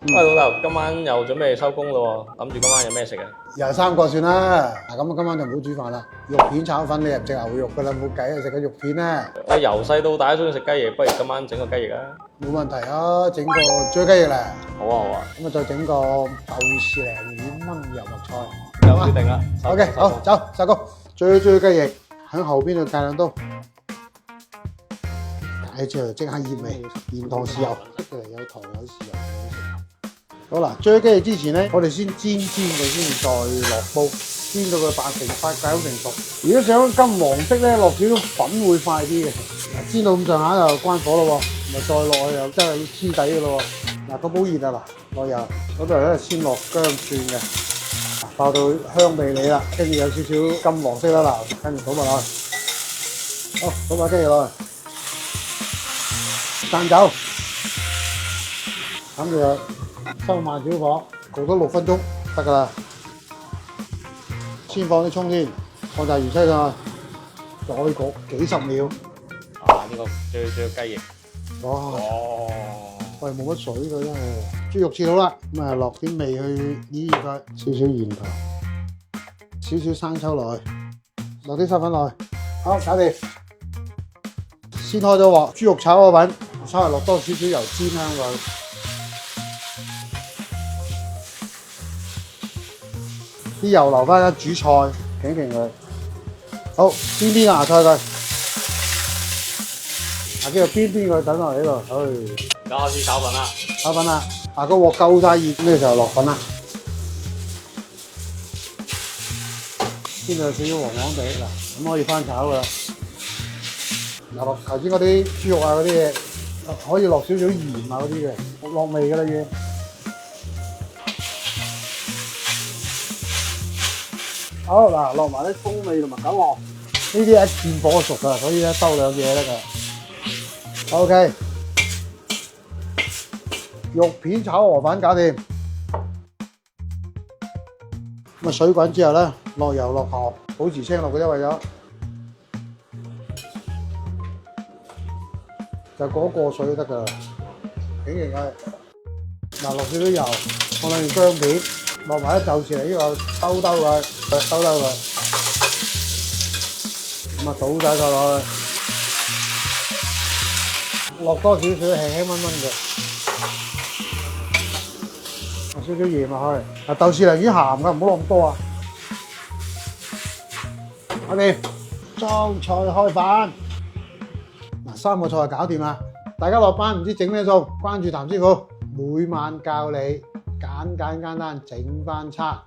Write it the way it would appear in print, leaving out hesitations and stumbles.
喂，老豆，今晚又準備收工咯喎，諗住今晚有咩食啊？又3個算啦。嗱，咁今晚就唔好煮飯啦，肉片炒粉，你又唔食牛肉噶啦，冇計啊，食個肉片啦。我由細到大都中意食雞翼，不如今晚整個雞翼啊！冇問題啊，整個追雞翼啦。好啊好啊，咁啊再整個豆豉鯪魚炆油麥菜。就決定啦。OK，好，走，收工。追雞翼喺後邊度戒兩刀，解之後即刻熱味，鹽糖豉油，有糖有豉油。好啦，追雞翼之前咧，我哋先煎佢先，再落煲，煎到佢8成熟。如果想金黃色咧，落少少粉會快啲嘅。嗱，煎到咁上下就關火咯喎，咪再落去又真係黐底嘅咯喎。嗱，個煲熱啊嗱，落油嗰度咧先落薑蒜嘅，爆到香味你啦，跟住有少少金黃色啦嗱，跟住倒埋落去，好，倒埋雞翼落去，燜酒，咁就收慢小火，焗多6分鐘得㗎啦。先放啲葱先，放晒芫茜上去，再焗幾十秒。啊，呢個最雞翼。哇！哦，喂，冇乜水㗎真係。豬肉切好啦，咁啊落啲味去醃佢，少少鹽糖，少少生抽落去，落啲生粉落去，好搞掂。先開咗鑊，豬肉炒個粉，稍微落多少少油煎香佢。啲油留翻煮菜，勁佢。好，邊芽菜佢。嗱，跟住邊佢等落嚟呢度，而家開始炒粉啦。炒粉啦，嗱個鑊夠晒熱，呢個時候落粉啦。先有少少黃黃地嗱，咁可以翻炒噶啦。嗱，落頭先嗰啲豬肉啊嗰啲嘢，可以落少少鹽啊嗰啲嘅，落味噶啦要。好嗱，落埋啲葱味同埋韭黃，呢啲一見火熟噶，所以咧兜兩嘢得噶。OK， 肉片炒河粉搞掂。咁啊水滾之後咧，落油落糖，保持青綠嘅啫，為咗就嗰個水就得噶啦。竟然係嗱，落少少油，放兩條薑片，落埋啲豆豉嚟呢個兜佢，咁啊倒晒佢落去。落多少少輕輕炆嘅，落少少鹽落去。嗱，豆豉鯪魚鹹㗎，唔好落咁多啊。我哋裝菜開飯。嗱，3個菜就搞掂啦。大家落班唔知整咩餸，關注譚師傅，每晚教你簡簡單單整翻餐。